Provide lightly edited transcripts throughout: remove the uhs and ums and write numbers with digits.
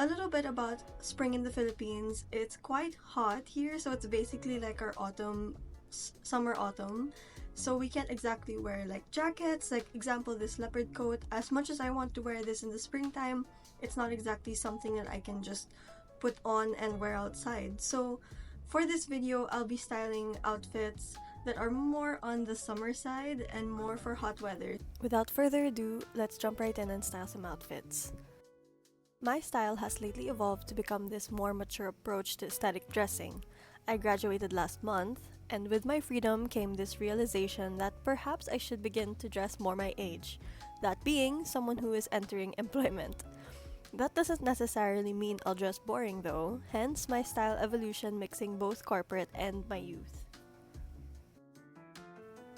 A little bit about spring in the Philippines. It's quite hot here, so it's basically like our summer autumn. So we can't exactly wear like jackets, like example this leopard coat. As much as I want to wear this in the springtime, it's not exactly something that I can just put on and wear outside. So for this video, I'll be styling outfits that are more on the summer side and more for hot weather. Without further ado, let's jump right in and style some outfits. My style has lately evolved to become this more mature approach to aesthetic dressing. I graduated last month, and with my freedom came this realization that perhaps I should begin to dress more my age, that being someone who is entering employment. That doesn't necessarily mean I'll dress boring though, hence my style evolution mixing both corporate and my youth.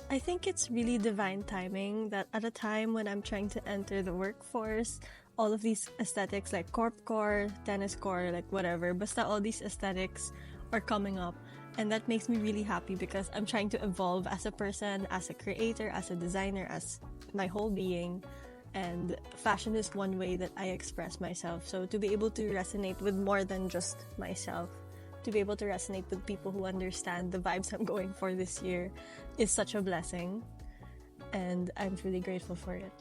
I think it's really divine timing that at a time when I'm trying to enter the workforce, all of these aesthetics like corpcore, tenniscore, like whatever, basta all these aesthetics are coming up, and that makes me really happy because I'm trying to evolve as a person, as a creator, as a designer, as my whole being, and fashion is one way that I express myself. So to be able to resonate with more than just myself, to be able to resonate with people who understand the vibes I'm going for this year is such a blessing, and I'm truly grateful for it.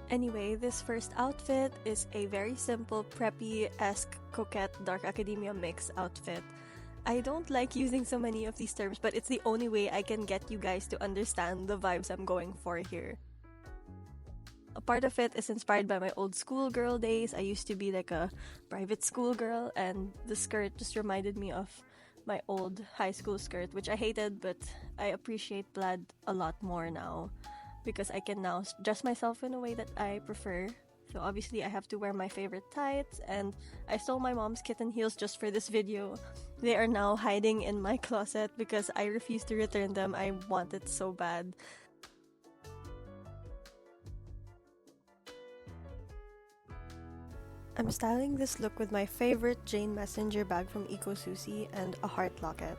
Anyway, this first outfit is a very simple preppy-esque coquette dark academia mix outfit. I don't like using so many of these terms, but it's the only way I can get you guys to understand the vibes I'm going for here. A part of it is inspired by my old schoolgirl days. I used to be like a private schoolgirl, and the skirt just reminded me of my old high school skirt, which I hated, but I appreciate plaid a lot more now because I can now dress myself in a way that I prefer. So obviously I have to wear my favorite tights, and I stole my mom's kitten heels just for this video. They are now hiding in my closet because I refuse to return them. I want it so bad. I'm styling this look with my favorite Jane Messenger bag from Eco Susie and a heart locket.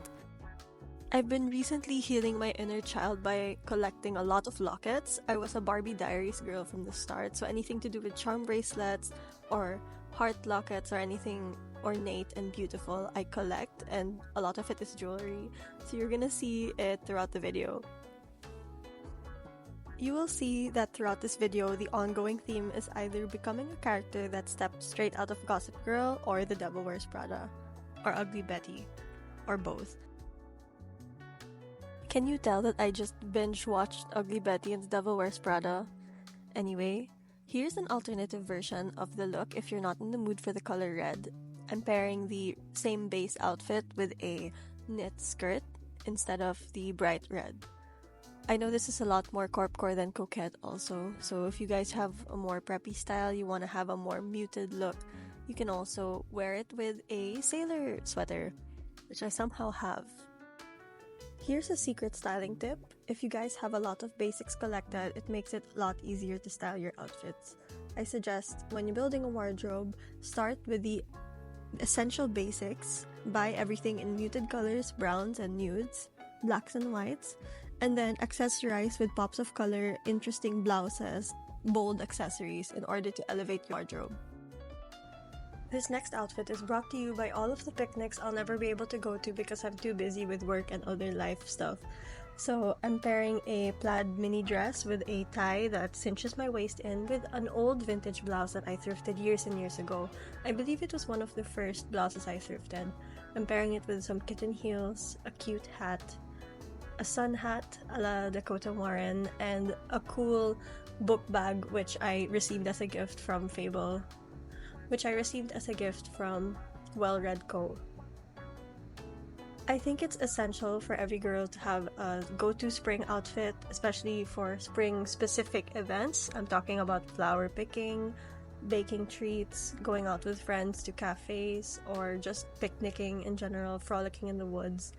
I've been recently healing my inner child by collecting a lot of lockets. I was a Barbie Diaries girl from the start, so anything to do with charm bracelets or heart lockets or anything ornate and beautiful, I collect, and a lot of it is jewelry, so you're gonna see it throughout the video. You will see that throughout this video, the ongoing theme is either becoming a character that stepped straight out of Gossip Girl or The Devil Wears Prada, or Ugly Betty, or both. Can you tell that I just binge-watched Ugly Betty and The Devil Wears Prada? Anyway, here's an alternative version of the look if you're not in the mood for the color red. I'm pairing the same base outfit with a knit skirt instead of the bright red. I know this is a lot more corpcore than Coquette also, so if you guys have a more preppy style, you want to have a more muted look, you can also wear it with a sailor sweater, which I somehow have. Here's a secret styling tip. If you guys have a lot of basics collected, it makes it a lot easier to style your outfits. I suggest when you're building a wardrobe, start with the essential basics, buy everything in muted colors, browns and nudes, blacks and whites, and then accessorize with pops of color, interesting blouses, bold accessories in order to elevate your wardrobe. This next outfit is brought to you by all of the picnics I'll never be able to go to because I'm too busy with work and other life stuff. So I'm pairing a plaid mini dress with a tie that cinches my waist in with an old vintage blouse that I thrifted years and years ago. I believe it was one of the first blouses I thrifted. I'm pairing it with some kitten heels, a cute hat, a sun hat a la Dakota Warren, and a cool book bag which I received as a gift from Well Read Co. I think it's essential for every girl to have a go-to spring outfit, especially for spring-specific events. I'm talking about flower picking, baking treats, going out with friends to cafes, or just picnicking in general, frolicking in the woods.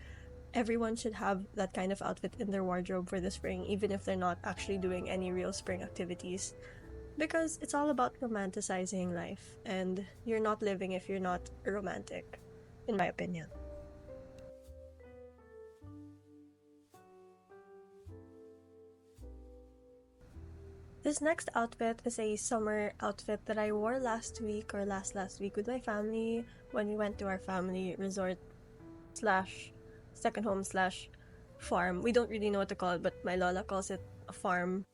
Everyone should have that kind of outfit in their wardrobe for the spring, even if they're not actually doing any real spring activities. Because it's all about romanticizing life, and you're not living if you're not romantic, in my opinion. This next outfit is a summer outfit that I wore last week or last week with my family when we went to our family resort slash second home slash farm. We don't really know what to call it, but my lola calls it a farm.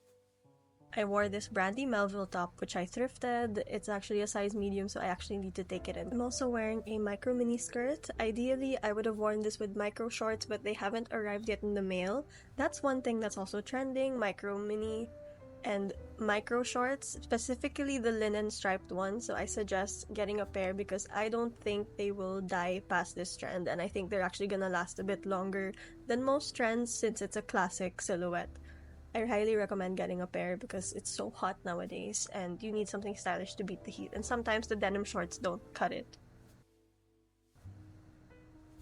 I wore this Brandy Melville top, which I thrifted. It's actually a size medium, so I actually need to take it in. I'm also wearing a micro mini skirt. Ideally, I would have worn this with micro shorts, but they haven't arrived yet in the mail. That's one thing that's also trending, micro mini and micro shorts, specifically the linen striped ones. So I suggest getting a pair because I don't think they will die past this trend, and I think they're actually gonna last a bit longer than most trends since it's a classic silhouette. I highly recommend getting a pair because it's so hot nowadays and you need something stylish to beat the heat, and sometimes the denim shorts don't cut it.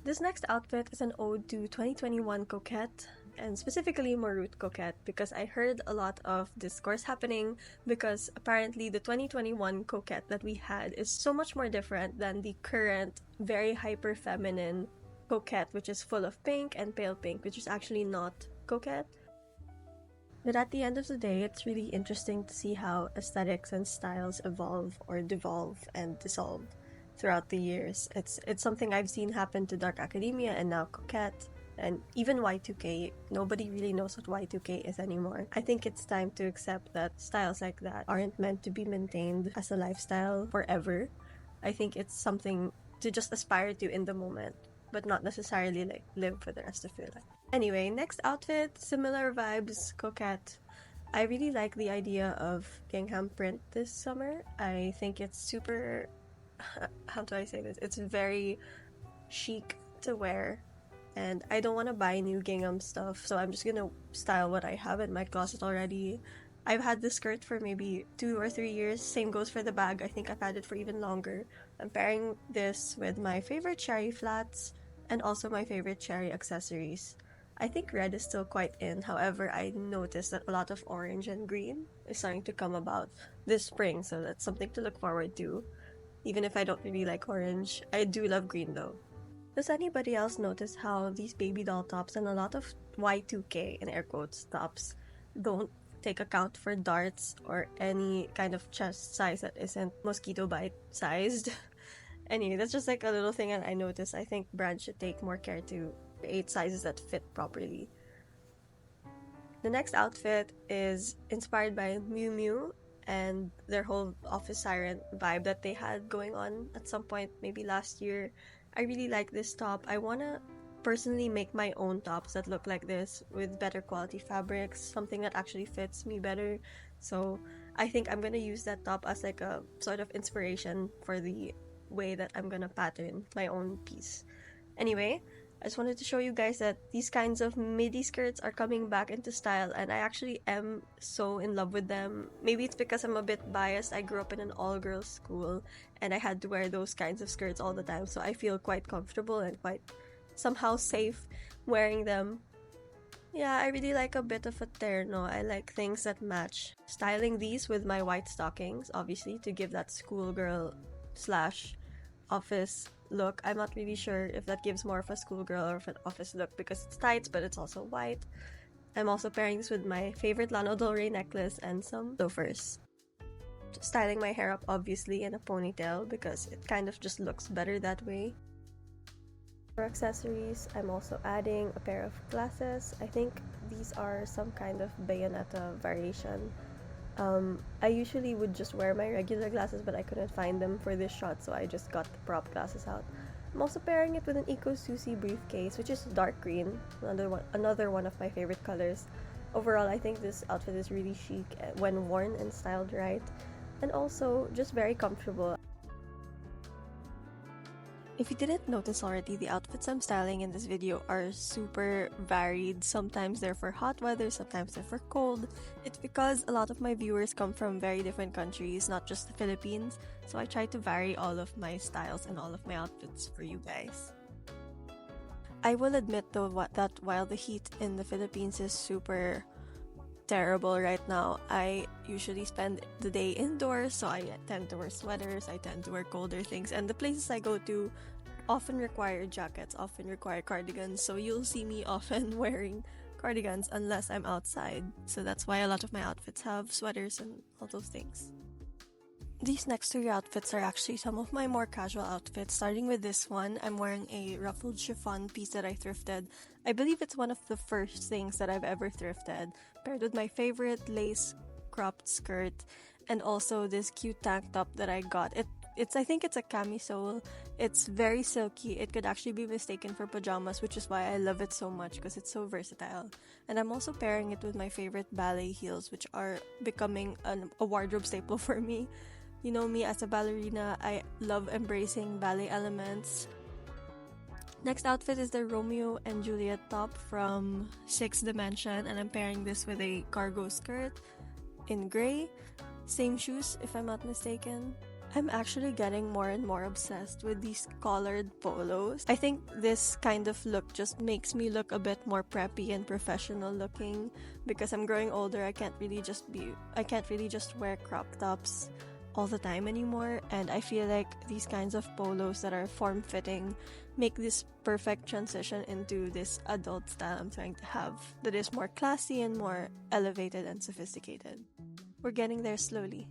This next outfit is an ode to 2021 Coquette, and specifically Marut Coquette, because I heard a lot of discourse happening because apparently the 2021 Coquette that we had is so much more different than the current very hyper feminine Coquette, which is full of pink and pale pink, which is actually not Coquette. But at the end of the day, it's really interesting to see how aesthetics and styles evolve or devolve and dissolve throughout the years. It's something I've seen happen to Dark Academia and now Coquette and even Y2K. Nobody really knows what Y2K is anymore. I think it's time to accept that styles like that aren't meant to be maintained as a lifestyle forever. I think it's something to just aspire to in the moment, but not necessarily like live for the rest of your life. Anyway, next outfit, similar vibes, Coquette. I really like the idea of gingham print this summer. I think it's super, how do I say this? It's very chic to wear, and I don't want to buy new gingham stuff, so I'm just gonna style what I have in my closet already. I've had this skirt for maybe 2 or 3 years. Same goes for the bag. I think I've had it for even longer. I'm pairing this with my favorite cherry flats and also my favorite cherry accessories. I think red is still quite in. However, I noticed that a lot of orange and green is starting to come about this spring, so that's something to look forward to. Even if I don't really like orange, I do love green though. Does anybody else notice how these baby doll tops and a lot of Y2K in air quotes tops don't take account for darts or any kind of chest size that isn't mosquito bite sized? Anyway, that's just like a little thing that I noticed. I think brands should take more care to create sizes that fit properly. The next outfit is inspired by Miu Miu and their whole office siren vibe that they had going on at some point, maybe last year. I really like this top. I want to personally make my own tops that look like this with better quality fabrics, something that actually fits me better. So I think I'm going to use that top as like a sort of inspiration for the way that I'm going to pattern my own piece. Anyway, I just wanted to show you guys that these kinds of midi skirts are coming back into style, and I actually am so in love with them. Maybe it's because I'm a bit biased. I grew up in an all-girls school and I had to wear those kinds of skirts all the time, so I feel quite comfortable and quite somehow safe wearing them. Yeah, I really like a bit of a terno. I like things that match. Styling these with my white stockings, obviously, to give that schoolgirl slash office look. I'm not really sure if that gives more of a schoolgirl or of an office look because it's tights but it's also white. I'm also pairing this with my favorite Lana Del Rey necklace and some loafers. Styling my hair up obviously in a ponytail because it kind of just looks better that way. For accessories, I'm also adding a pair of glasses. I think these are some kind of bayonetta variation. I usually would just wear my regular glasses, but I couldn't find them for this shot, so I just got the prop glasses out. I'm also pairing it with an Eco Susie briefcase, which is dark green, another one of my favorite colors. Overall, I think this outfit is really chic when worn and styled right, and also just very comfortable. If you didn't notice already, the outfits I'm styling in this video are super varied. Sometimes they're for hot weather, sometimes they're for cold. It's because a lot of my viewers come from very different countries, not just the Philippines, so I try to vary all of my styles and all of my outfits for you guys. I will admit though that while the heat in the Philippines is super terrible right now, I usually spend the day indoors, so I tend to wear sweaters, I tend to wear colder things, and the places I go to often require jackets, often require cardigans, so you'll see me often wearing cardigans unless I'm outside, so that's why a lot of my outfits have sweaters and all those things. These next three outfits are actually some of my more casual outfits. Starting with this one, I'm wearing a ruffled chiffon piece that I thrifted. I believe it's one of the first things that I've ever thrifted, paired with my favorite lace cropped skirt and also this cute tank top that I got. I think it's a camisole. It's very silky. It could actually be mistaken for pajamas, which is why I love it so much because it's so versatile. And I'm also pairing it with my favorite ballet heels, which are becoming a wardrobe staple for me. You know me, as a ballerina, I love embracing ballet elements. Next outfit is the Romeo and Juliet top from 6th Dimension, and I'm pairing this with a cargo skirt in gray. Same shoes, if I'm not mistaken. I'm actually getting more and more obsessed with these collared polos. I think this kind of look just makes me look a bit more preppy and professional looking because I'm growing older. I can't really just wear crop tops all the time anymore, and I feel like these kinds of polos that are form-fitting make this perfect transition into this adult style I'm trying to have that is more classy and more elevated and sophisticated. We're getting there slowly.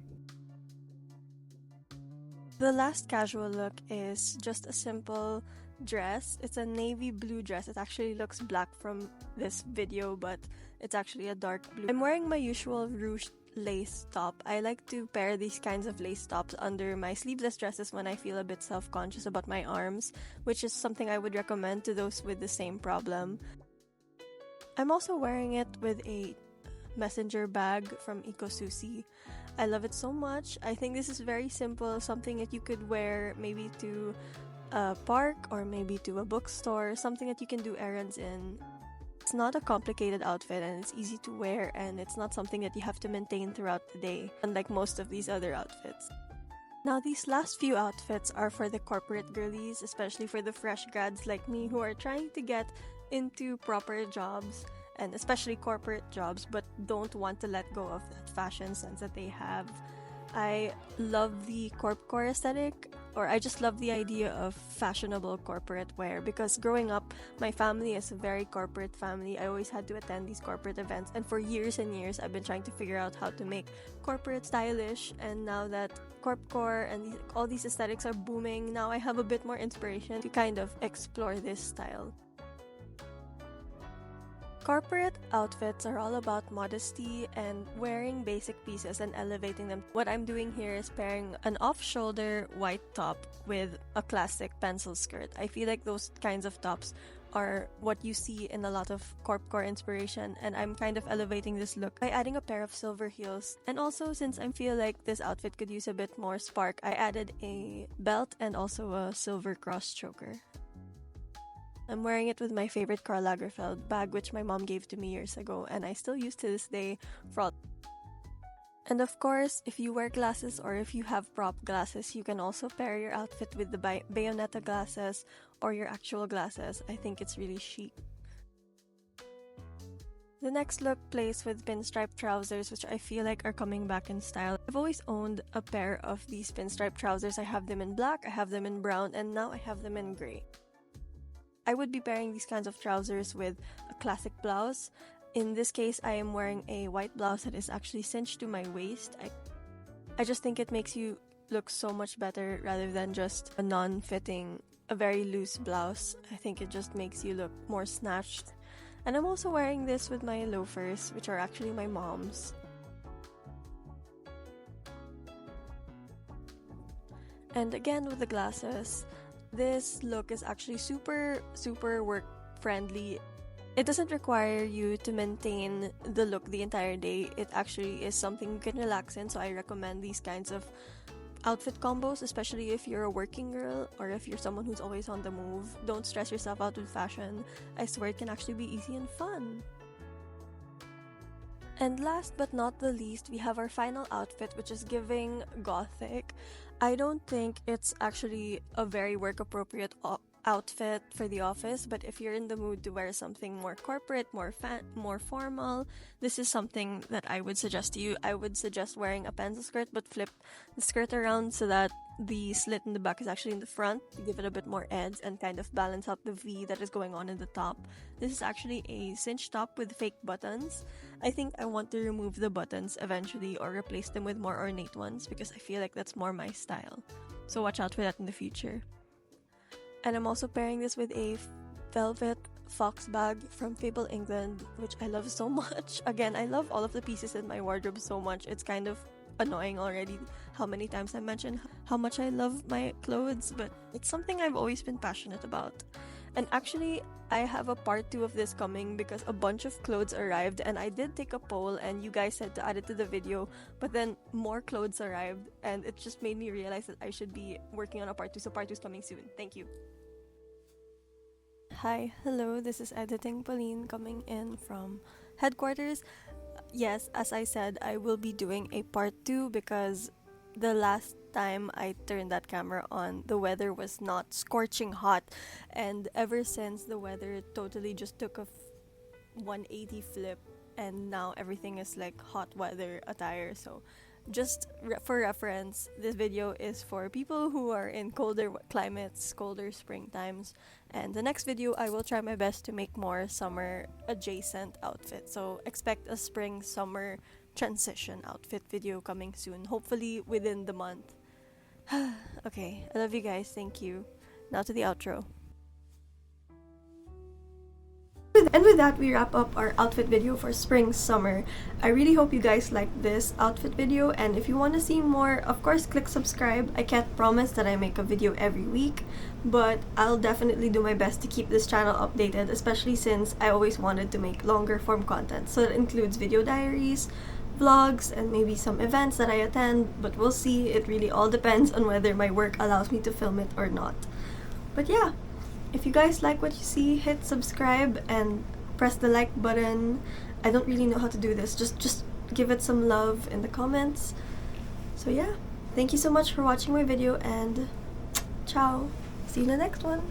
The last casual look is just a simple dress. It's a navy blue dress. It actually looks black from this video, but it's actually a dark blue. I'm wearing my usual ruched lace top. I like to pair these kinds of lace tops under my sleeveless dresses when I feel a bit self-conscious about my arms, which is something I would recommend to those with the same problem. I'm also wearing it with a messenger bag from Ikosusi. I love it so much. I think this is very simple, something that you could wear maybe to a park or maybe to a bookstore, something that you can do errands in. It's not a complicated outfit and it's easy to wear, and it's not something that you have to maintain throughout the day, unlike most of these other outfits. Now, these last few outfits are for the corporate girlies, especially for the fresh grads like me who are trying to get into proper jobs, and especially corporate jobs, but don't want to let go of that fashion sense that they have. I love the corpcore aesthetic, or I just love the idea of fashionable corporate wear, because growing up, my family is a very corporate family. I always had to attend these corporate events, and for years and years, I've been trying to figure out how to make corporate stylish, and now that corpcore and all these aesthetics are booming, now I have a bit more inspiration to kind of explore this style. Corporate outfits are all about modesty and wearing basic pieces and elevating them. What I'm doing here is pairing an off-shoulder white top with a classic pencil skirt. I feel like those kinds of tops are what you see in a lot of corpcore inspiration, and I'm kind of elevating this look by adding a pair of silver heels. And also, since I feel like this outfit could use a bit more spark, I added a belt and also a silver cross choker. I'm wearing it with my favorite Karl Lagerfeld bag, which my mom gave to me years ago, and I still use to this day for all. And of course, if you wear glasses or if you have prop glasses, you can also pair your outfit with the Bayonetta glasses or your actual glasses. I think it's really chic. The next look plays with pinstripe trousers, which I feel like are coming back in style. I've always owned a pair of these pinstripe trousers. I have them in black, I have them in brown, and now I have them in gray. I would be pairing these kinds of trousers with a classic blouse. In this case, I am wearing a white blouse that is actually cinched to my waist. I just think it makes you look so much better rather than just a non-fitting, a very loose blouse. I think it just makes you look more snatched. And I'm also wearing this with my loafers, which are actually my mom's. And again with the glasses, this look is actually super work friendly. It doesn't require you to maintain the look the entire day. It actually is something you can relax in, so I recommend these kinds of outfit combos, especially if you're a working girl or if you're someone who's always on the move. Don't stress yourself out with fashion. I swear it can actually be easy and fun. And last but not the least, we have our final outfit, which is giving gothic. I don't think it's actually a very work appropriate outfit for the office, but if you're in the mood to wear something more corporate, more formal, this is something that I would suggest to you. I would suggest wearing a pencil skirt but flip the skirt around so that the slit in the back is actually in the front to give it a bit more edge and kind of balance out the V that is going on in the top. This is actually a cinch top with fake buttons. I think I want to remove the buttons eventually or replace them with more ornate ones because I feel like that's more my style. So watch out for that in the future. And I'm also pairing this with a velvet fox bag from Fable, England, which I love so much. Again, I love all of the pieces in my wardrobe so much. It's kind of annoying already how many times I mention how much I love my clothes, but it's something I've always been passionate about. And actually, I have a part 2 of this coming because a bunch of clothes arrived and I did take a poll and you guys said to add it to the video, but then more clothes arrived and it just made me realize that I should be working on a part 2, so part 2 is coming soon. Thank you. Hi, hello, this is Editing Pauline coming in from headquarters. Yes, as I said, I will be doing a part 2 because the last time I turned that camera on, the weather was not scorching hot, and ever since the weather totally just took a 180 flip, and now everything is like hot weather attire. So just for reference, this video is for people who are in colder climates, colder spring times, and the next video I will try my best to make more summer adjacent outfits. So expect a spring summer transition outfit video coming soon, hopefully within the month. Okay, I love you guys, thank you. Now to the outro. And with that, we wrap up our outfit video for spring summer. I really hope you guys liked this outfit video, and if you want to see more, of course click subscribe. I can't promise that I make a video every week, but I'll definitely do my best to keep this channel updated, especially since I always wanted to make longer form content. So that includes video diaries, vlogs, and maybe some events that I attend, but we'll see. It really all depends on whether my work allows me to film it or not. But yeah, if you guys like what you see, hit subscribe and press the like button. I don't really know how to do this. Just give it some love in the comments. So yeah, thank you so much for watching my video and ciao. See you in the next one.